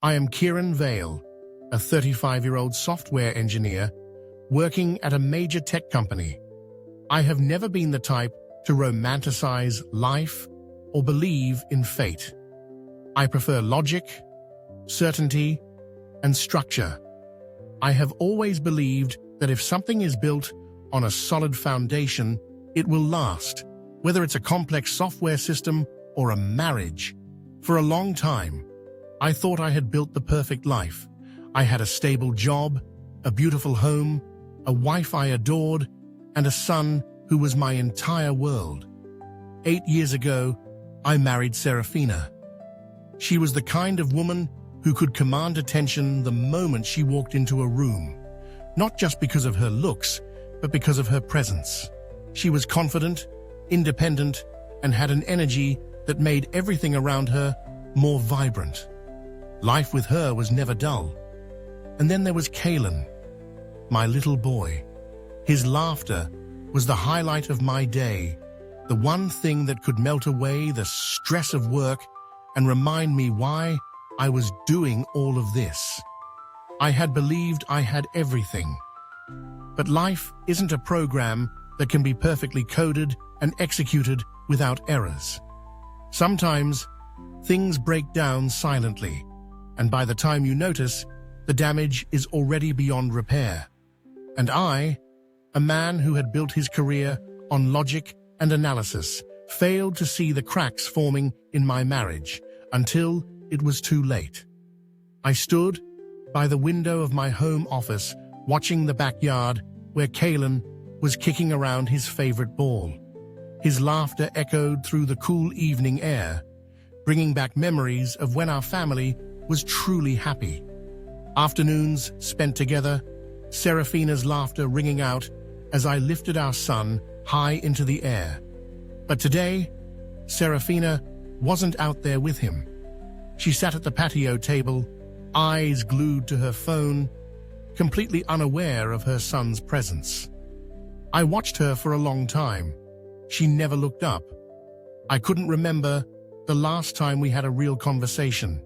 I am Kieran Vale, a 35-year-old software engineer working at a major tech company. I have never been the type to romanticize life or believe in fate. I prefer logic, certainty, and structure. I have always believed that if something is built on a solid foundation, it will last, whether it's a complex software system or a marriage. For a long time, I thought I had built the perfect life. I had a stable job, a beautiful home, a wife I adored, and a son who was my entire world. 8 years ago, I married Serafina. She was the kind of woman who could command attention the moment she walked into a room, not just because of her looks, but because of her presence. She was confident, independent, and had an energy that made everything around her more vibrant. Life with her was never dull. And then there was Kalen, my little boy. His laughter was the highlight of my day, the one thing that could melt away the stress of work and remind me why I was doing all of this. I had believed I had everything. But life isn't a program that can be perfectly coded and executed without errors. Sometimes, things break down silently, and by the time you notice, the damage is already beyond repair. And I, a man who had built his career on logic and analysis, failed to see the cracks forming in my marriage until it was too late. I stood by the window of my home office, watching the backyard where Kalen was kicking around his favorite ball. His laughter echoed through the cool evening air, bringing back memories of when our family was truly happy. Afternoons spent together, Serafina's laughter ringing out as I lifted our son high into the air. But today, Serafina wasn't out there with him. She sat at the patio table, eyes glued to her phone, completely unaware of her son's presence. I watched her for a long time. She never looked up. I couldn't remember the last time we had a real conversation.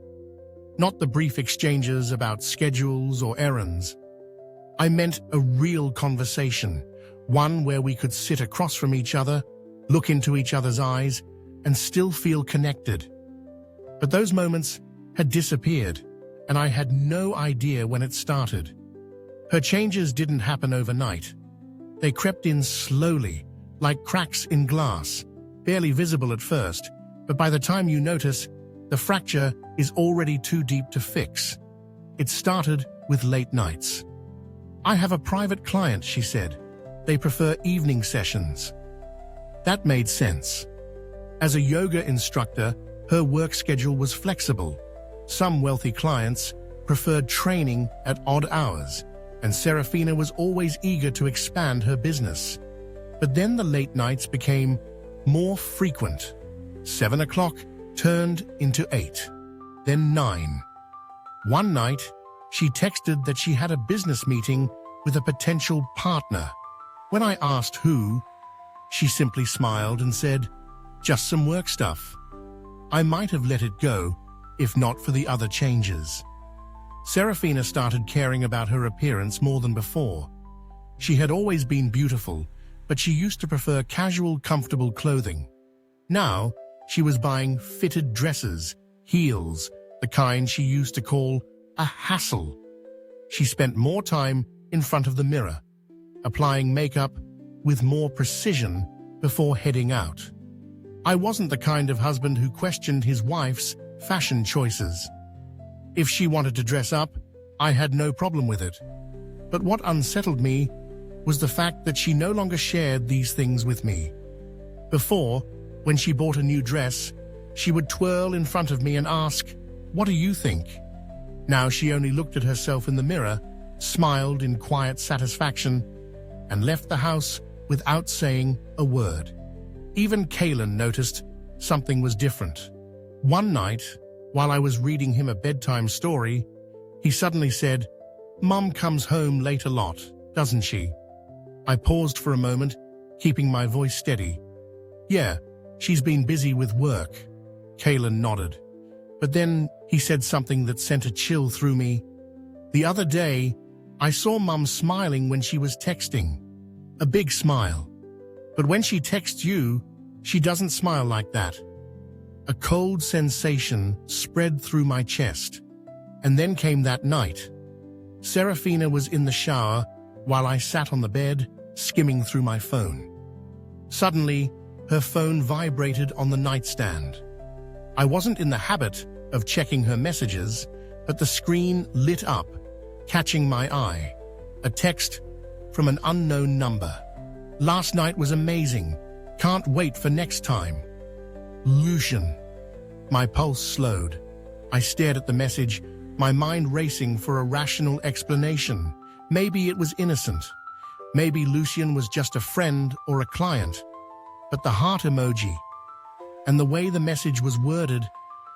Not the brief exchanges about schedules or errands. I meant a real conversation, one where we could sit across from each other, look into each other's eyes, and still feel connected. But those moments had disappeared, and I had no idea when it started. Her changes didn't happen overnight. They crept in slowly, like cracks in glass, barely visible at first, but by the time you notice, the fracture is already too deep to fix. It started with late nights. "I have a private client," she said. "They prefer evening sessions." That made sense. As a yoga instructor, her work schedule was flexible. Some wealthy clients preferred training at odd hours, and Serafina was always eager to expand her business. But then the late nights became more frequent. 7 o'clock turned into 8, then 9. One night, she texted that she had a business meeting with a potential partner. When I asked who, she simply smiled and said, "Just some work stuff." I might have let it go, if not for the other changes. Serafina started caring about her appearance more than before. She had always been beautiful, but she used to prefer casual, comfortable clothing. Now, she was buying fitted dresses, heels, the kind she used to call a hassle. She spent more time in front of the mirror, applying makeup with more precision before heading out. I wasn't the kind of husband who questioned his wife's fashion choices. If she wanted to dress up, I had no problem with it. But what unsettled me was the fact that she no longer shared these things with me. Before, when she bought a new dress, she would twirl in front of me and ask, "What do you think?" Now she only looked at herself in the mirror, smiled in quiet satisfaction, and left the house without saying a word. Even Kalen noticed something was different. One night, while I was reading him a bedtime story, he suddenly said, "Mum comes home late a lot, doesn't she?" I paused for a moment, keeping my voice steady. "Yeah, she's been busy with work." Kalen nodded. But then he said something that sent a chill through me. The other day, I saw Mum smiling when she was texting. A big smile. But when she texts you, she doesn't smile like that. A cold sensation spread through my chest. And then came that night. Serafina was in the shower while I sat on the bed, skimming through my phone. Suddenly, her phone vibrated on the nightstand. I wasn't in the habit of checking her messages, but the screen lit up, catching my eye. A text from an unknown number. "Last night was amazing. Can't wait for next time. Lucian." My pulse slowed. I stared at the message, my mind racing for a rational explanation. Maybe it was innocent. Maybe Lucian was just a friend or a client. But the heart emoji and the way the message was worded,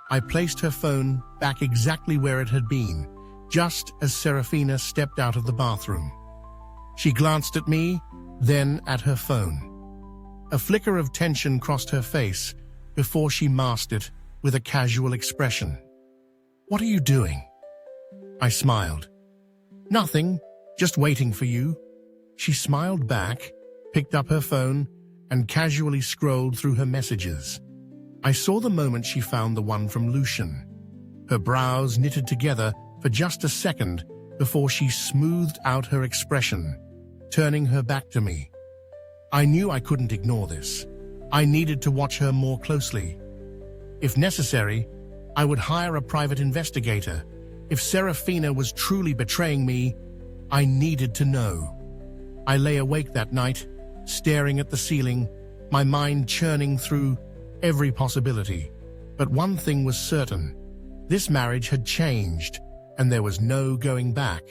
I placed her phone back exactly where it had been, just as Serafina stepped out of the bathroom. She glanced at me, then at her phone. A flicker of tension crossed her face before she masked it with a casual expression. "What are you doing?" I smiled. "Nothing, just waiting for you." She smiled back, picked up her phone, and casually scrolled through her messages. I saw the moment she found the one from Lucian. Her brows knitted together for just a second before she smoothed out her expression, turning her back to me. I knew I couldn't ignore this. I needed to watch her more closely. If necessary, I would hire a private investigator. If Serafina was truly betraying me, I needed to know. I lay awake that night, staring at the ceiling, my mind churning through every possibility. But one thing was certain. This marriage had changed, and there was no going back.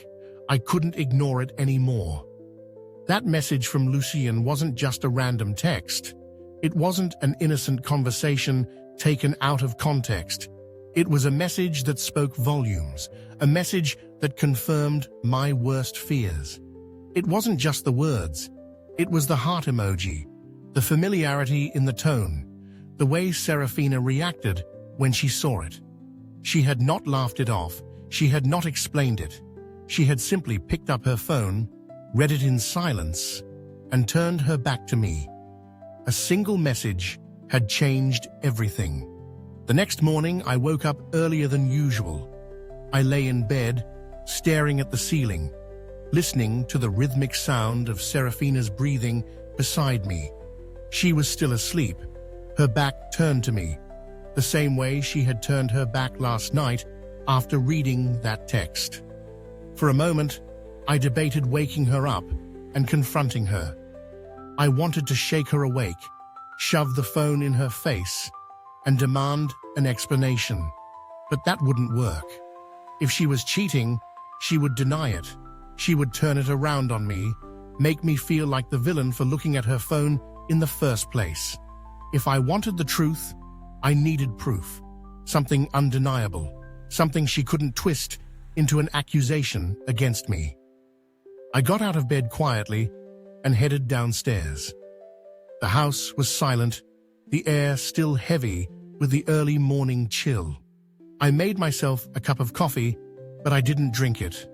I couldn't ignore it anymore. That message from Lucian wasn't just a random text. It wasn't an innocent conversation taken out of context. It was a message that spoke volumes, a message that confirmed my worst fears. It wasn't just the words. It was the heart emoji, the familiarity in the tone, the way Serafina reacted when she saw it. She had not laughed it off. She had not explained it. She had simply picked up her phone, read it in silence, and turned her back to me. A single message had changed everything. The next morning, I woke up earlier than usual. I lay in bed, staring at the ceiling, listening to the rhythmic sound of Serafina's breathing beside me. She was still asleep, her back turned to me, the same way she had turned her back last night after reading that text. For a moment, I debated waking her up and confronting her. I wanted to shake her awake, shove the phone in her face, and demand an explanation. But that wouldn't work. If she was cheating, she would deny it. She would turn it around on me, make me feel like the villain for looking at her phone in the first place. If I wanted the truth, I needed proof. Something undeniable. Something she couldn't twist into an accusation against me. I got out of bed quietly and headed downstairs. The house was silent, the air still heavy with the early morning chill. I made myself a cup of coffee, but I didn't drink it.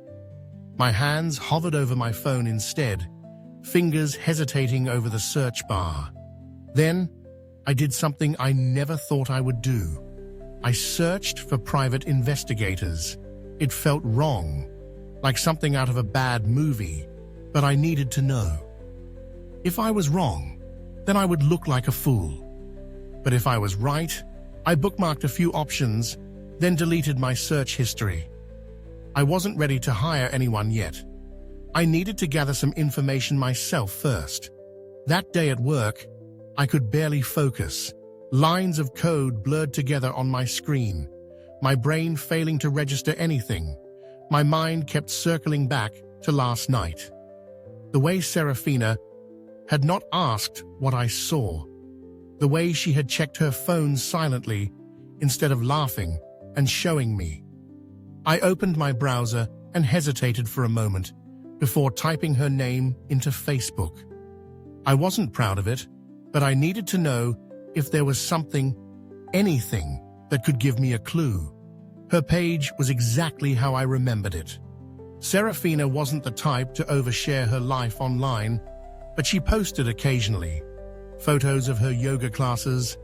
My hands hovered over my phone instead, fingers hesitating over the search bar. Then, I did something I never thought I would do. I searched for private investigators. It felt wrong, like something out of a bad movie, but I needed to know. If I was wrong, then I would look like a fool. But if I was right, I bookmarked a few options, then deleted my search history. I wasn't ready to hire anyone yet. I needed to gather some information myself first. That day at work, I could barely focus. Lines of code blurred together on my screen, my brain failing to register anything. My mind kept circling back to last night. The way Serafina had not asked what I saw. The way she had checked her phone silently instead of laughing and showing me. I opened my browser and hesitated for a moment before typing her name into Facebook. I wasn't proud of it, but I needed to know if there was something, anything, that could give me a clue. Her page was exactly how I remembered it. Serafina wasn't the type to overshare her life online, but she posted occasionally. Photos of her yoga classes,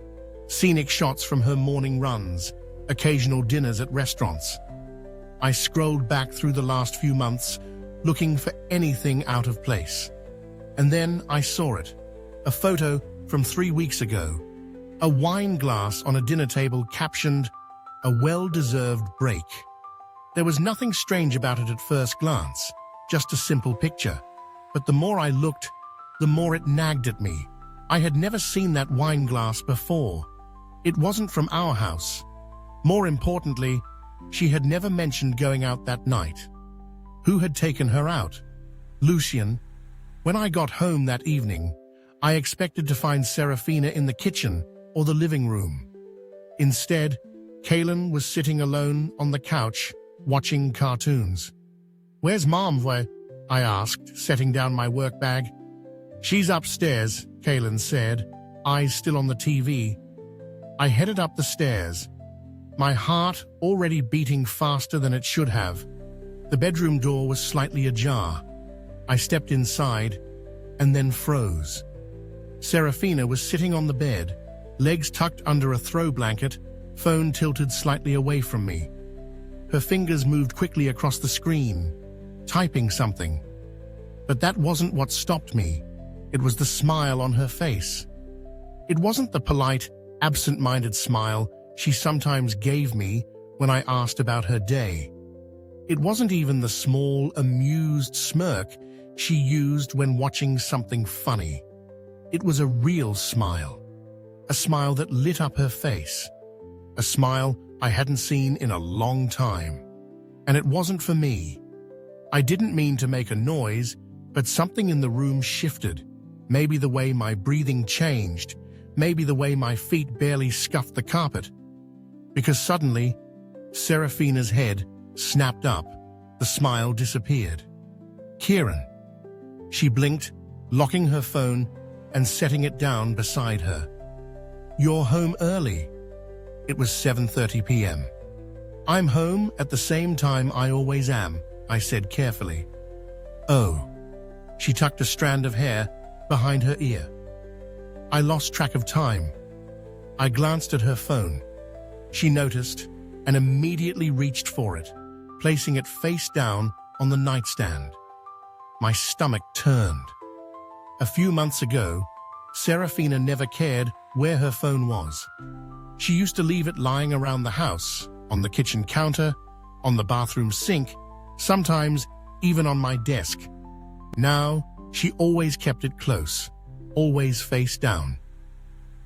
scenic shots from her morning runs, occasional dinners at restaurants. I scrolled back through the last few months, looking for anything out of place. And then I saw it. A photo from 3 weeks ago. A wine glass on a dinner table captioned, "A well-deserved break." There was nothing strange about it at first glance, just a simple picture. But the more I looked, the more it nagged at me. I had never seen that wine glass before. It wasn't from our house. More importantly, she had never mentioned going out that night. Who had taken her out? Lucian. When I got home that evening, I expected to find Serafina in the kitchen or the living room. Instead, Kaylin was sitting alone on the couch, watching cartoons. "Where's Mom?" I asked, setting down my work bag. "She's upstairs," Kaylin said, eyes still on the TV. I headed up the stairs, my heart already beating faster than it should have. The bedroom door was slightly ajar. I stepped inside and then froze. Serafina was sitting on the bed, legs tucked under a throw blanket, phone tilted slightly away from me. Her fingers moved quickly across the screen, typing something. But that wasn't what stopped me. It was the smile on her face. It wasn't the polite, absent-minded smile she sometimes gave me when I asked about her day. It wasn't even the small, amused smirk she used when watching something funny. It was a real smile. A smile that lit up her face. A smile I hadn't seen in a long time. And it wasn't for me. I didn't mean to make a noise, but something in the room shifted. Maybe the way my breathing changed. Maybe the way my feet barely scuffed the carpet. Because suddenly, Serafina's head snapped up. The smile disappeared. "Kieran." She blinked, locking her phone and setting it down beside her. "You're home early." It was 7:30 p.m. "I'm home at the same time I always am," I said carefully. "Oh." She tucked a strand of hair behind her ear. I lost track of time. I glanced at her phone. She noticed and immediately reached for it, placing it face down on the nightstand. My stomach turned. A few months ago, Serafina never cared where her phone was. She used to leave it lying around the house, on the kitchen counter, on the bathroom sink, sometimes even on my desk. Now, she always kept it close, always face down.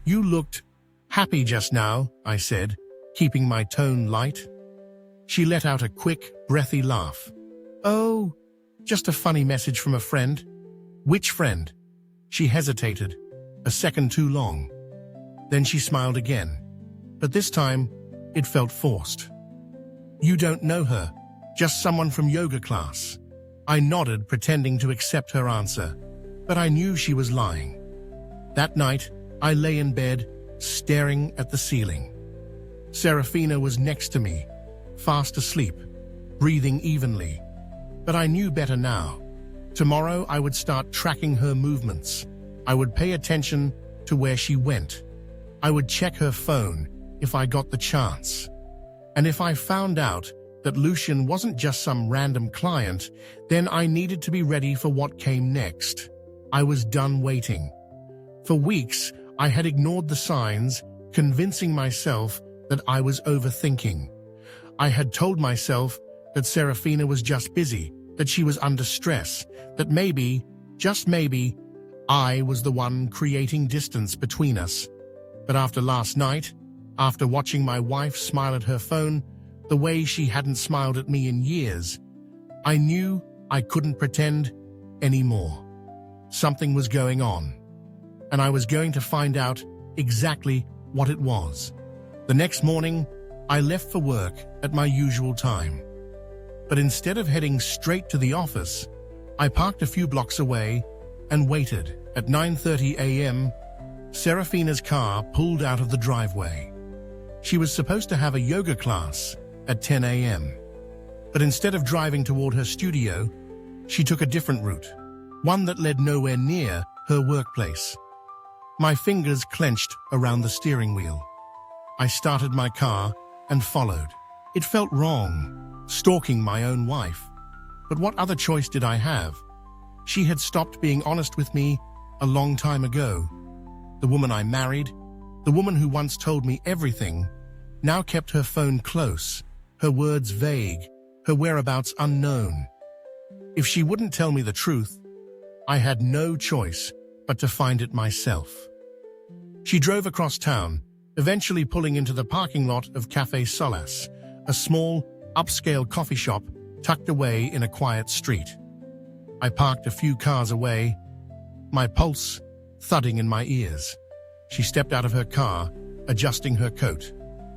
"You looked happy just now," I said, keeping my tone light. She let out a quick, breathy laugh. "Oh, just a funny message from a friend." "Which friend?" She hesitated, a second too long. Then she smiled again, but this time it felt forced. "You don't know her, just someone from yoga class." I nodded, pretending to accept her answer, but I knew she was lying. That night, I lay in bed, staring at the ceiling. Serafina was next to me, fast asleep, breathing evenly. But I knew better now. Tomorrow I would start tracking her movements. I would pay attention to where she went. I would check her phone if I got the chance. And if I found out that Lucian wasn't just some random client, then I needed to be ready for what came next. I was done waiting. For weeks, I had ignored the signs, convincing myself that I was overthinking. I had told myself that Serafina was just busy, that she was under stress, that maybe, just maybe, I was the one creating distance between us. But after last night, after watching my wife smile at her phone, the way she hadn't smiled at me in years, I knew I couldn't pretend anymore. Something was going on, and I was going to find out exactly what it was. The next morning, I left for work at my usual time. But instead of heading straight to the office, I parked a few blocks away and waited. At 9:30 a.m., Serafina's car pulled out of the driveway. She was supposed to have a yoga class at 10 a.m. But instead of driving toward her studio, she took a different route, one that led nowhere near her workplace. My fingers clenched around the steering wheel. I started my car and followed. It felt wrong, stalking my own wife. But what other choice did I have? She had stopped being honest with me a long time ago. The woman I married, the woman who once told me everything, now kept her phone close, her words vague, her whereabouts unknown. If she wouldn't tell me the truth, I had no choice but to find it myself. She drove across town, eventually pulling into the parking lot of Café Solace, a small, upscale coffee shop tucked away in a quiet street. I parked a few cars away, my pulse thudding in my ears. She stepped out of her car, adjusting her coat.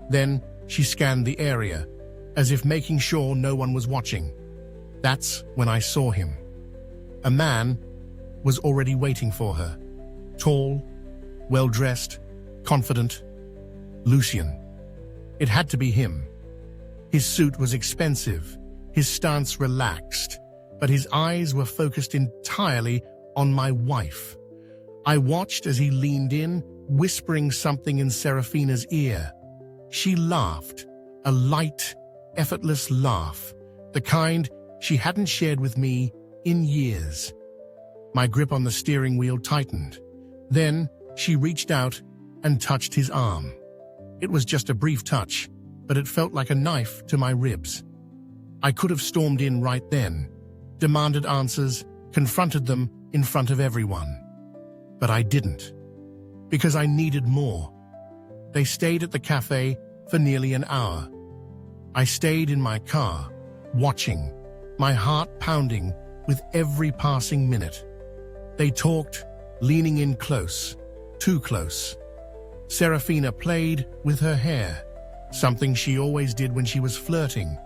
Then she scanned the area, as if making sure no one was watching. That's when I saw him. A man was already waiting for her. Tall, well-dressed, confident. Lucien. It had to be him. His suit was expensive, his stance relaxed, but his eyes were focused entirely on my wife. I watched as he leaned in, whispering something in Serafina's ear. She laughed, a light, effortless laugh, the kind she hadn't shared with me in years. My grip on the steering wheel tightened. Then she reached out and touched his arm. It was just a brief touch, but it felt like a knife to my ribs. I could have stormed in right then, demanded answers, confronted them in front of everyone. But I didn't, because I needed more. They stayed at the cafe for nearly an hour. I stayed in my car, watching, my heart pounding with every passing minute. They talked, leaning in close, too close. Serafina played with her hair, something she always did when she was flirting.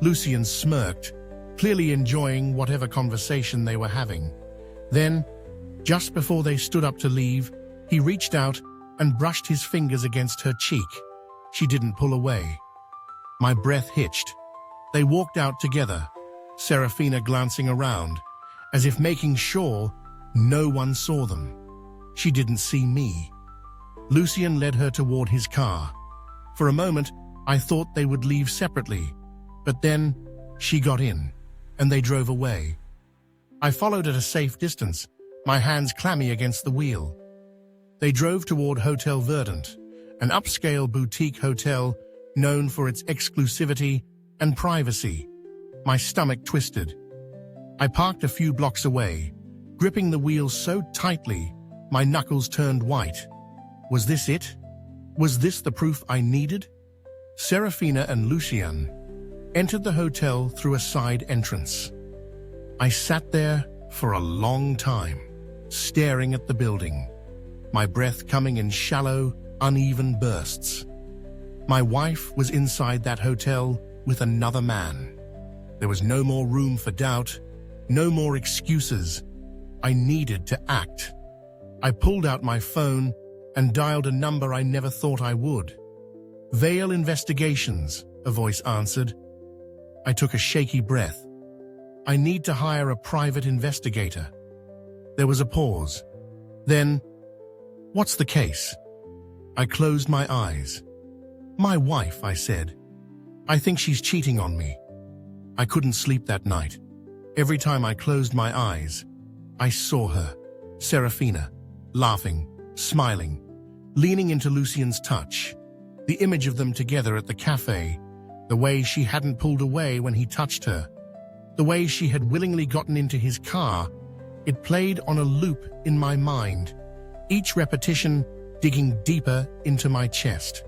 Lucien smirked, clearly enjoying whatever conversation they were having. Then, just before they stood up to leave, he reached out and brushed his fingers against her cheek. She didn't pull away. My breath hitched. They walked out together, Serafina glancing around, as if making sure no one saw them. She didn't see me. Lucien led her toward his car. For a moment, I thought they would leave separately, but then she got in, and they drove away. I followed at a safe distance, my hands clammy against the wheel. They drove toward Hotel Verdant, an upscale boutique hotel known for its exclusivity and privacy. My stomach twisted. I parked a few blocks away, gripping the wheel so tightly, my knuckles turned white. Was this it? Was this the proof I needed? Serafina and Lucien entered the hotel through a side entrance. I sat there for a long time, staring at the building, my breath coming in shallow, uneven bursts. My wife was inside that hotel with another man. There was no more room for doubt, no more excuses. I needed to act. I pulled out my phone and dialed a number I never thought I would. Vale Investigations, a voice answered. I took a shaky breath. I need to hire a private investigator. There was a pause. Then, what's the case? I closed my eyes. My wife, I said. I think she's cheating on me. I couldn't sleep that night. Every time I closed my eyes, I saw her, Serafina, laughing, smiling, leaning into Lucien's touch. The image of them together at the cafe, the way she hadn't pulled away when he touched her, the way she had willingly gotten into his car, it played on a loop in my mind, each repetition digging deeper into my chest.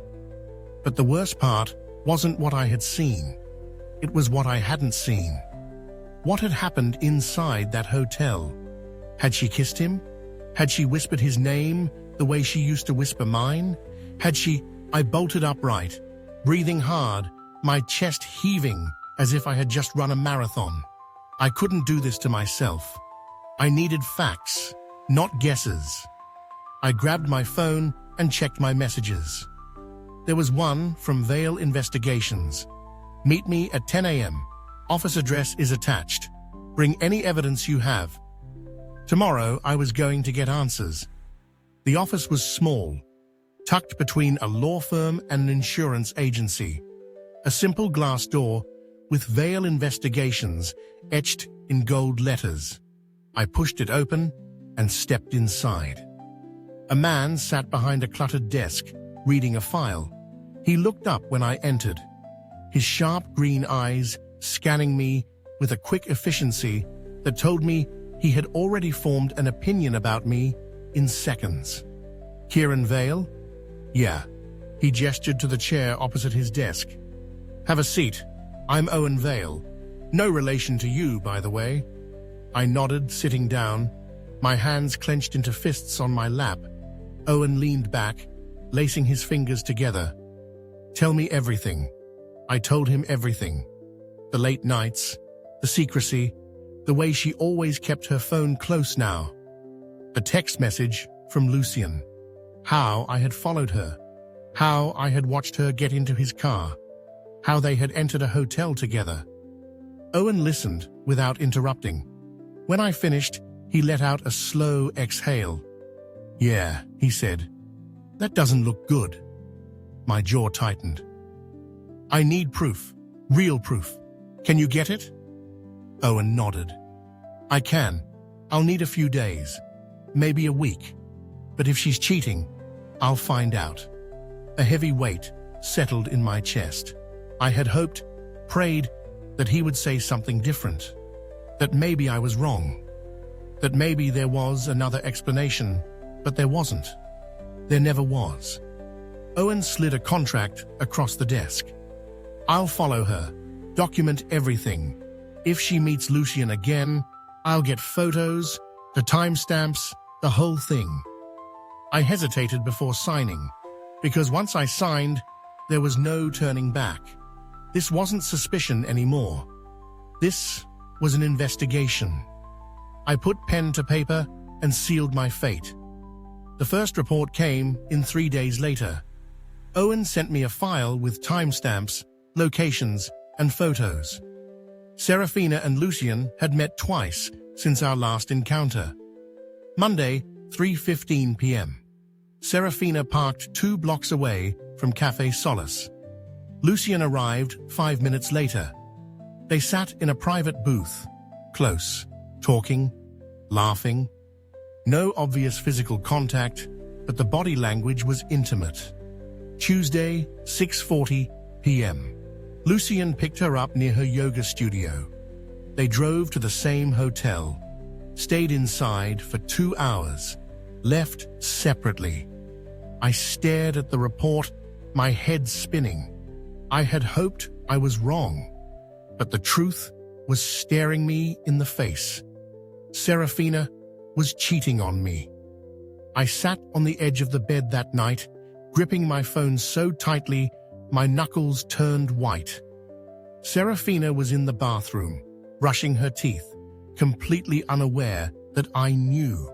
But the worst part wasn't what I had seen. It was what I hadn't seen. What had happened inside that hotel? Had she kissed him? Had she whispered his name the way she used to whisper mine? I bolted upright, breathing hard, my chest heaving as if I had just run a marathon. I couldn't do this to myself. I needed facts, not guesses. I grabbed my phone and checked my messages. There was one from Vale Investigations. Meet me at 10 a.m. Office address is attached. Bring any evidence you have. Tomorrow, I was going to get answers. The office was small, tucked between a law firm and an insurance agency. A simple glass door with Vale Investigations etched in gold letters. I pushed it open and stepped inside. A man sat behind a cluttered desk, reading a file. He looked up when I entered, his sharp green eyes scanning me with a quick efficiency that told me he had already formed an opinion about me in seconds. Kieran Vale? Yeah. He gestured to the chair opposite his desk. Have a seat. I'm Owen Vale. No relation to you, by the way. I nodded, sitting down, my hands clenched into fists on my lap. Owen leaned back, lacing his fingers together. Tell me everything. I told him everything. The late nights, the secrecy, the way she always kept her phone close now. The text message from Lucian. How I had followed her. How I had watched her get into his car. How they had entered a hotel together. Owen listened without interrupting. When I finished, he let out a slow exhale. Yeah, he said. That doesn't look good. My jaw tightened. I need proof. Real proof. Can you get it? Owen nodded. I can. I'll need a few days. Maybe a week. But if she's cheating, I'll find out. A heavy weight settled in my chest. I had hoped, prayed, that he would say something different. That maybe I was wrong. That maybe there was another explanation, but there wasn't. There never was. Owen slid a contract across the desk. I'll follow her, document everything. If she meets Lucian again, I'll get photos, the timestamps, the whole thing. I hesitated before signing, because once I signed, there was no turning back. This wasn't suspicion anymore. This was an investigation. I put pen to paper and sealed my fate. The first report came in 3 days later. Owen sent me a file with timestamps, locations, and photos. Serafina and Lucian had met twice since our last encounter. Monday, 3:15 p.m. Serafina parked 2 blocks away from Café Solace. Lucian arrived 5 minutes later. They sat in a private booth, close, talking, laughing. No obvious physical contact, but the body language was intimate. Tuesday, 6:40 p.m. Lucian picked her up near her yoga studio. They drove to the same hotel, stayed inside for 2 hours, left separately. I stared at the report, my head spinning. I had hoped I was wrong, but the truth was staring me in the face. Serafina was cheating on me. I sat on the edge of the bed that night, gripping my phone so tightly my knuckles turned white. Serafina was in the bathroom, brushing her teeth, completely unaware that I knew,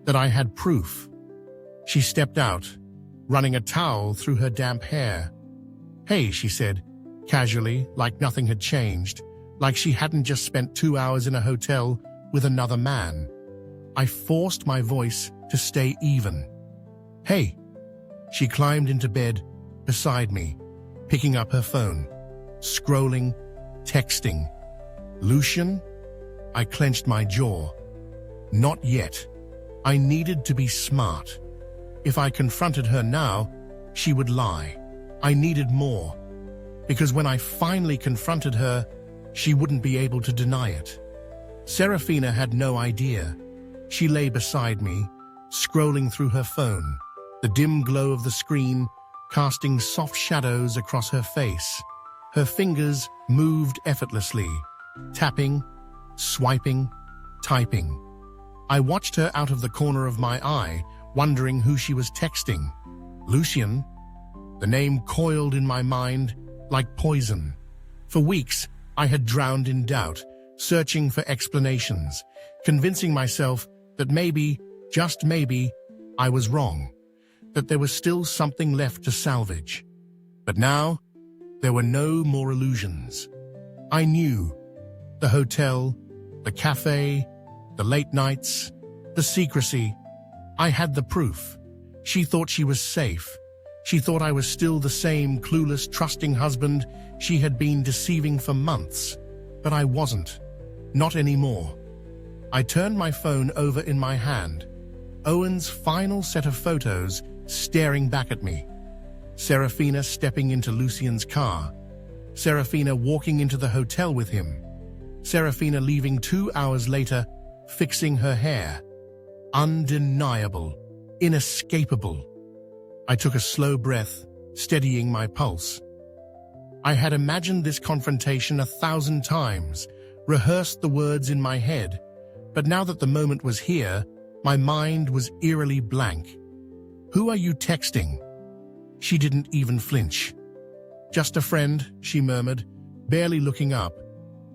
that I had proof. She stepped out, running a towel through her damp hair. Hey, she said, casually, like nothing had changed, like she hadn't just spent 2 hours in a hotel with another man. I forced my voice to stay even. Hey. She climbed into bed beside me, picking up her phone, scrolling, texting. Lucian? I clenched my jaw. Not yet. I needed to be smart. If I confronted her now, she would lie. I needed more, because when I finally confronted her, she wouldn't be able to deny it. Serafina had no idea. She lay beside me, scrolling through her phone, the dim glow of the screen casting soft shadows across her face. Her fingers moved effortlessly, tapping, swiping, typing. I watched her out of the corner of my eye, wondering who she was texting. Lucian? The name coiled in my mind like poison. For weeks, I had drowned in doubt, searching for explanations, convincing myself that maybe, just maybe, I was wrong. that there was still something left to salvage. But now, there were no more illusions. I knew. The hotel, the cafe, the late nights, the secrecy. I had the proof. She thought she was safe. She thought I was still the same clueless, trusting husband she had been deceiving for months. But I wasn't. Not anymore. I turned my phone over in my hand. Owen's final set of photos staring back at me. Serafina stepping into Lucian's car. Serafina walking into the hotel with him. Serafina leaving 2 hours later, fixing her hair. Undeniable. Inescapable. I took a slow breath, steadying my pulse. I had imagined this confrontation 1,000 times, rehearsed the words in my head, but now that the moment was here, my mind was eerily blank. "Who are you texting?" She didn't even flinch. "Just a friend," she murmured, barely looking up.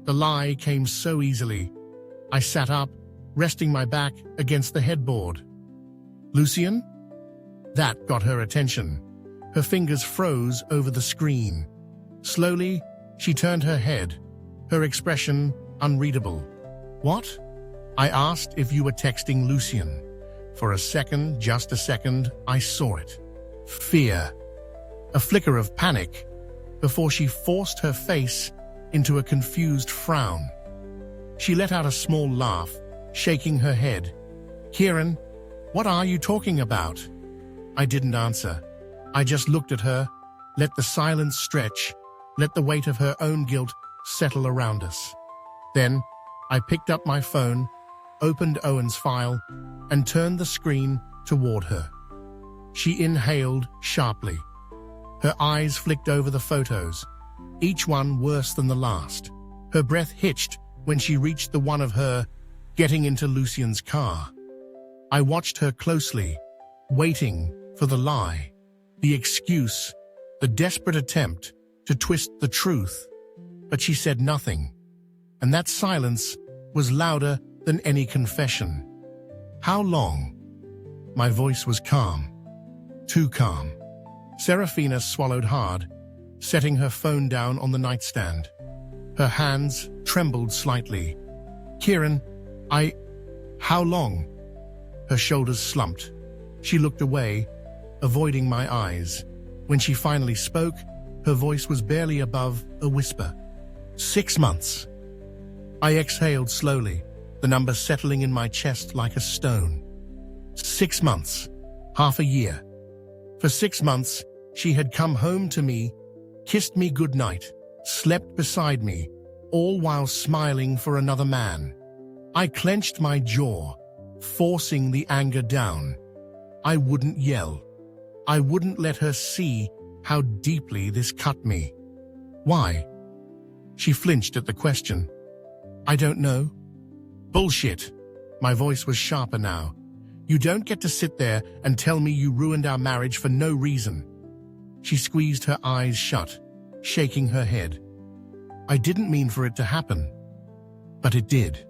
The lie came so easily. I sat up, resting my back against the headboard. "Lucian?" That got her attention. Her fingers froze over the screen. Slowly, she turned her head, her expression unreadable. "What?" I asked if you were texting Lucian. For a second, just a second, I saw it. Fear. A flicker of panic, before she forced her face into a confused frown. She let out a small laugh, shaking her head. "Kieran, what are you talking about?" I didn't answer. I just looked at her, let the silence stretch, let the weight of her own guilt settle around us. Then, I picked up my phone, opened Owen's file, and turned the screen toward her. She inhaled sharply. Her eyes flicked over the photos, each one worse than the last. Her breath hitched when she reached the one of her getting into Lucian's car. I watched her closely, waiting for the lie, the excuse, the desperate attempt to twist the truth. But she said nothing, and that silence was louder than any confession. "How long?" My voice was calm, too calm. Serafina swallowed hard, setting her phone down on the nightstand. Her hands trembled slightly. "Kieran, how long?" Her shoulders slumped. She looked away, avoiding my eyes. When she finally spoke, her voice was barely above a whisper. 6 months. I exhaled slowly, the number settling in my chest like a stone. 6 months. Half a year. For 6 months, she had come home to me, kissed me goodnight, slept beside me, all while smiling for another man. I clenched my jaw, forcing the anger down. I wouldn't yell. I wouldn't let her see how deeply this cut me. "Why?" She flinched at the question. "I don't know." "Bullshit." My voice was sharper now. "You don't get to sit there and tell me you ruined our marriage for no reason." She squeezed her eyes shut, shaking her head. "I didn't mean for it to happen." But it did.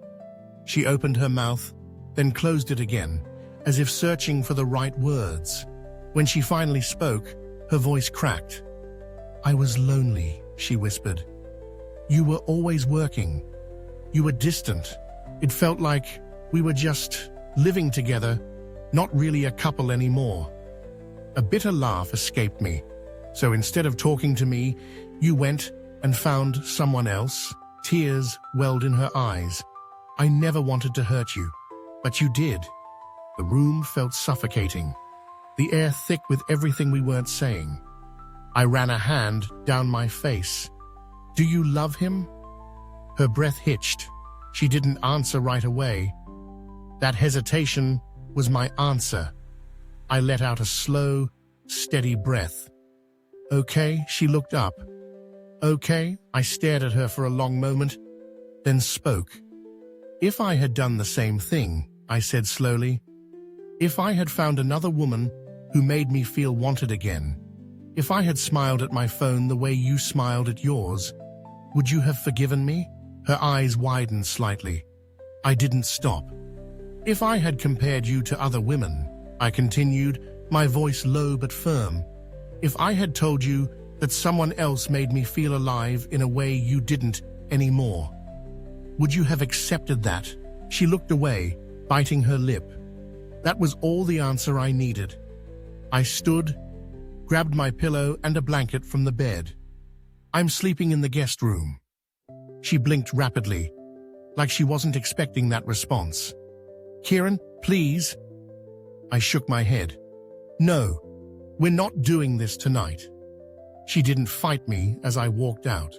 She opened her mouth, then closed it again, as if searching for the right words. When she finally spoke, her voice cracked. "I was lonely," she whispered. "You were always working. You were distant. It felt like we were just living together, not really a couple anymore." A bitter laugh escaped me. "So instead of talking to me, you went and found someone else?" Tears welled in her eyes. "I never wanted to hurt you, but you did." The room felt suffocating, the air thick with everything we weren't saying. I ran a hand down my face. "Do you love him?" Her breath hitched. She didn't answer right away. That hesitation was my answer. I let out a slow, steady breath. "Okay," she looked up. "Okay," I stared at her for a long moment, then spoke. "If I had done the same thing," I said slowly, "if I had found another woman who made me feel wanted again, if I had smiled at my phone the way you smiled at yours, would you have forgiven me?" Her eyes widened slightly. I didn't stop. "If I had compared you to other women," I continued, my voice low but firm. If I had told you that someone else made me feel alive in a way you didn't anymore, would you have accepted that? She looked away, biting her lip. That was all the answer I needed. I stood, grabbed my pillow and a blanket from the bed. I'm sleeping in the guest room. She blinked rapidly, like she wasn't expecting that response. Kieran, please. I shook my head. No, we're not doing this tonight. She didn't fight me as I walked out.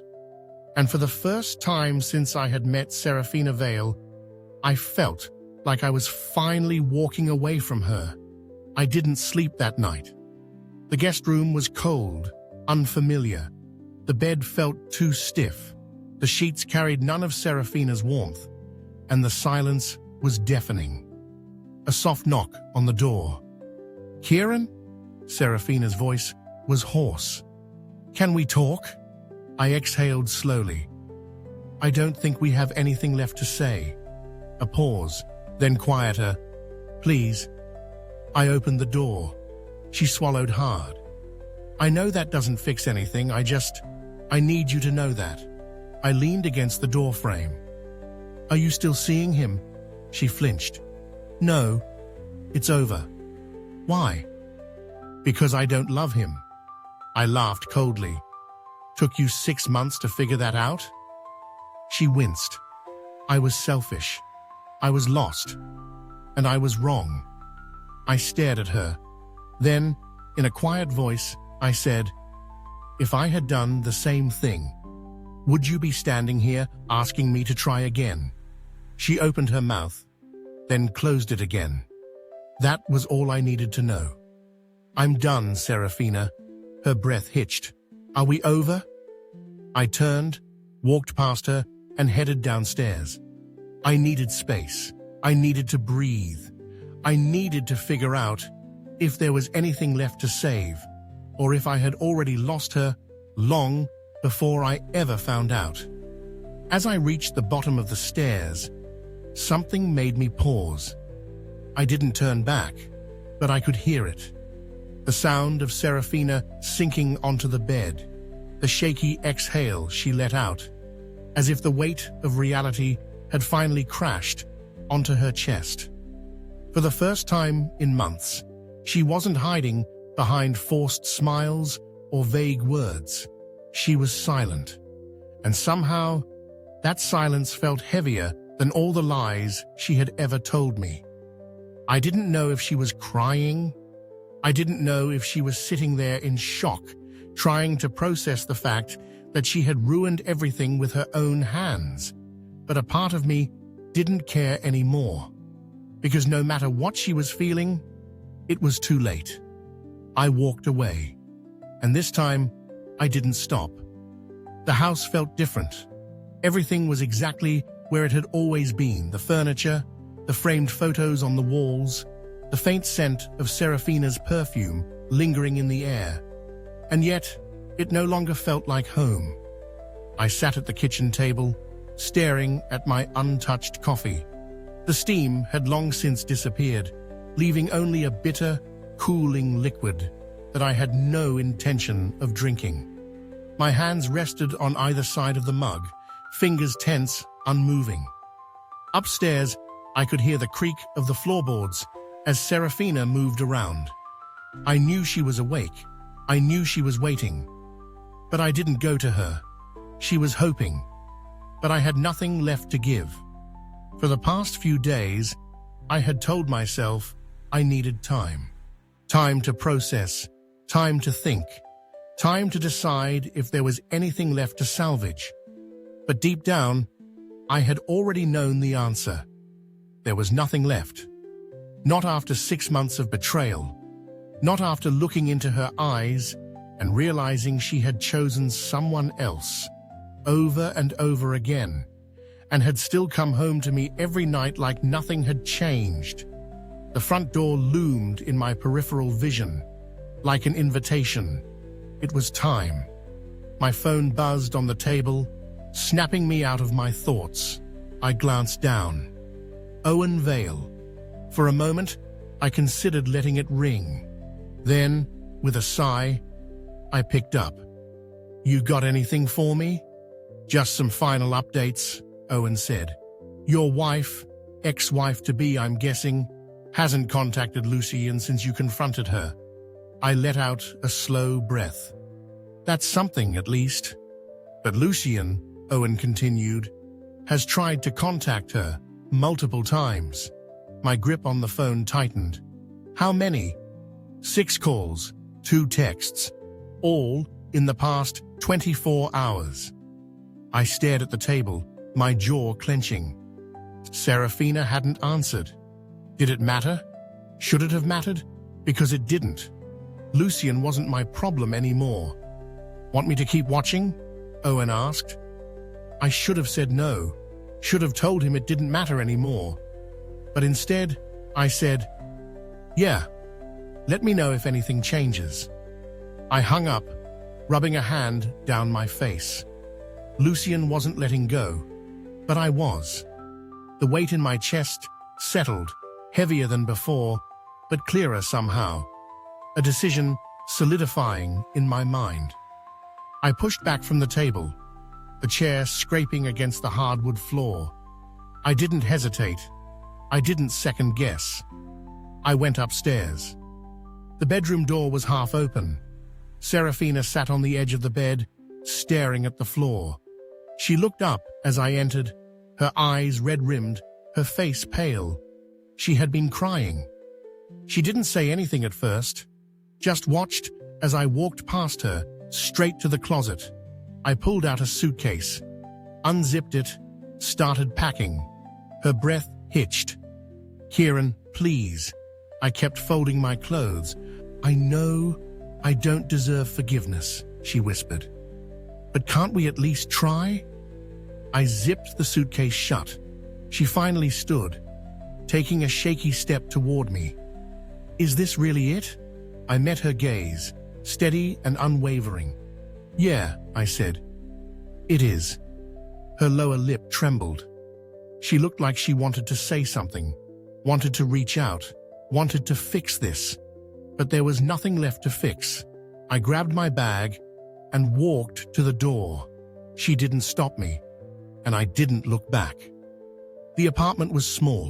And for the first time since I had met Serafina Vale, I felt like I was finally walking away from her. I didn't sleep that night. The guest room was cold, unfamiliar. The bed felt too stiff. The sheets carried none of Serafina's warmth, and the silence was deafening. A soft knock on the door. Kieran? Serafina's voice was hoarse. Can we talk? I exhaled slowly. I don't think we have anything left to say. A pause, then quieter. Please. I opened the door. She swallowed hard. I know that doesn't fix anything, I need you to know that. I leaned against the door frame. Are you still seeing him? She flinched. No, it's over. Why? Because I don't love him. I laughed coldly. Took you 6 months to figure that out? She winced. I was selfish. I was lost. And I was wrong. I stared at her. Then, in a quiet voice, I said, if I had done the same thing, would you be standing here asking me to try again? She opened her mouth, then closed it again. That was all I needed to know. I'm done, Serafina. Her breath hitched. Are we over? I turned, walked past her, and headed downstairs. I needed space. I needed to breathe. I needed to figure out if there was anything left to save, or if I had already lost her long before I ever found out. As I reached the bottom of the stairs, something made me pause. I didn't turn back, but I could hear it. The sound of Serafina sinking onto the bed, the shaky exhale she let out, as if the weight of reality had finally crashed onto her chest. For the first time in months, she wasn't hiding behind forced smiles or vague words. She was silent, and somehow that silence felt heavier than all the lies she had ever told me. I didn't know if she was crying. I didn't know if she was sitting there in shock, trying to process the fact that she had ruined everything with her own hands. But a part of me didn't care anymore, because no matter what she was feeling, it was too late. I walked away, and this time I didn't stop. The house felt different. Everything was exactly where it had always been. The furniture, the framed photos on the walls, the faint scent of Serafina's perfume lingering in the air. And yet, it no longer felt like home. I sat at the kitchen table, staring at my untouched coffee. The steam had long since disappeared, leaving only a bitter, cooling liquid that I had no intention of drinking. My hands rested on either side of the mug, fingers tense, unmoving. Upstairs, I could hear the creak of the floorboards as Serafina moved around. I knew she was awake. I knew she was waiting. But I didn't go to her. She was hoping. But I had nothing left to give. For the past few days, I had told myself I needed time. Time to process, time to think, time to decide if there was anything left to salvage. But deep down, I had already known the answer. There was nothing left. Not after 6 months of betrayal. Not after looking into her eyes and realizing she had chosen someone else over and over again, and had still come home to me every night like nothing had changed. The front door loomed in my peripheral vision, like an invitation. It was time. My phone buzzed on the table, snapping me out of my thoughts. I glanced down. Owen Vale. For a moment, I considered letting it ring. Then, with a sigh, I picked up. "You got anything for me?" "Just some final updates," Owen said. "Your wife, ex-wife-to-be I'm guessing, hasn't contacted Lucian since you confronted her." I let out a slow breath. "That's something, at least." "But Lucian," Owen continued, "has tried to contact her multiple times." My grip on the phone tightened. "How many?" "6 calls, 2 texts, all in the past 24 hours. I stared at the table, my jaw clenching. Serafina hadn't answered. Did it matter? Should it have mattered? Because it didn't. Lucian wasn't my problem anymore. "Want me to keep watching?" Owen asked. I should have said no, should have told him it didn't matter anymore. But instead, I said, "Yeah, let me know if anything changes." I hung up, rubbing a hand down my face. Lucian wasn't letting go, but I was. The weight in my chest settled, heavier than before, but clearer somehow. A decision solidifying in my mind. I pushed back from the table, the chair scraping against the hardwood floor. I didn't hesitate. I didn't second guess. I went upstairs. The bedroom door was half open. Serafina sat on the edge of the bed, staring at the floor. She looked up as I entered, her eyes red-rimmed, her face pale. She had been crying. She didn't say anything at first, just watched as I walked past her, straight to the closet. I pulled out a suitcase, unzipped it, started packing. Her breath hitched. "Kieran, please." I kept folding my clothes. "I know I don't deserve forgiveness," she whispered. "But can't we at least try?" I zipped the suitcase shut. She finally stood, taking a shaky step toward me. "Is this really it?" I met her gaze, steady and unwavering. "Yeah," I said. "It is." Her lower lip trembled. She looked like she wanted to say something, wanted to reach out, wanted to fix this. But there was nothing left to fix. I grabbed my bag and walked to the door. She didn't stop me, and I didn't look back. The apartment was small.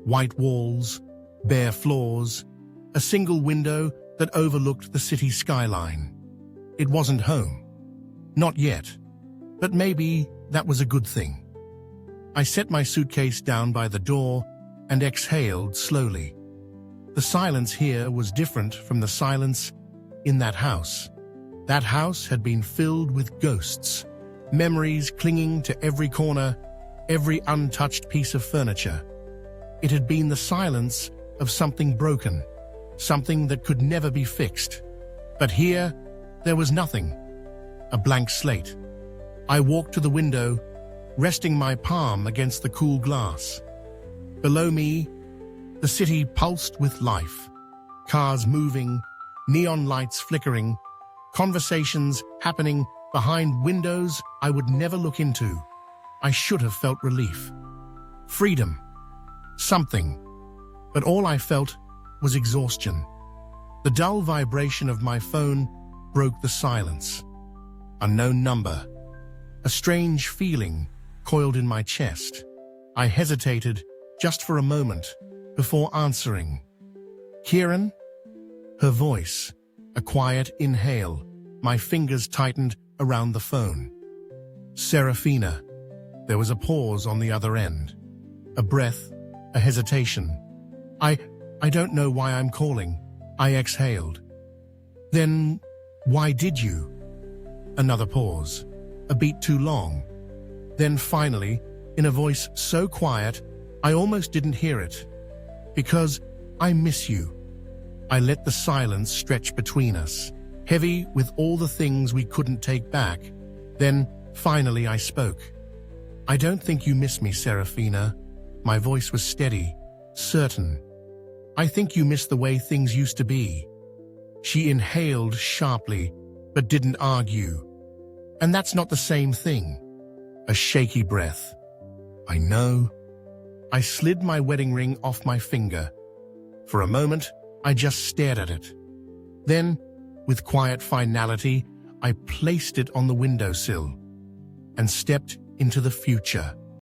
White walls, bare floors, a single window that overlooked the city skyline. It wasn't home. Not yet. But maybe that was a good thing. I set my suitcase down by the door and exhaled slowly. The silence here was different from the silence in that house. That house had been filled with ghosts, memories clinging to every corner, every untouched piece of furniture. It had been the silence of something broken, something that could never be fixed. But here, there was nothing. A blank slate. I walked to the window, resting my palm against the cool glass. Below me, the city pulsed with life. Cars moving, neon lights flickering, conversations happening behind windows I would never look into. I should have felt relief. Freedom. Something. But all I felt was exhaustion. The dull vibration of my phone broke the silence. Unknown number. A strange feeling coiled in my chest. I hesitated just for a moment before answering. "Kieran?" Her voice, a quiet inhale. My fingers tightened around the phone. "Serafina." There was a pause on the other end. A breath, a hesitation. I don't know why I'm calling," I exhaled. "Then, why did you?" Another pause, a beat too long. Then finally, in a voice so quiet, I almost didn't hear it. "Because I miss you." I let the silence stretch between us, heavy with all the things we couldn't take back. Then, finally, I spoke. "I don't think you miss me, Serafina." My voice was steady, certain. "I think you miss the way things used to be." She inhaled sharply, but didn't argue. "And that's not the same thing." A shaky breath. "I know." I slid my wedding ring off my finger. For a moment, I just stared at it. Then, with quiet finality, I placed it on the windowsill and stepped into the future.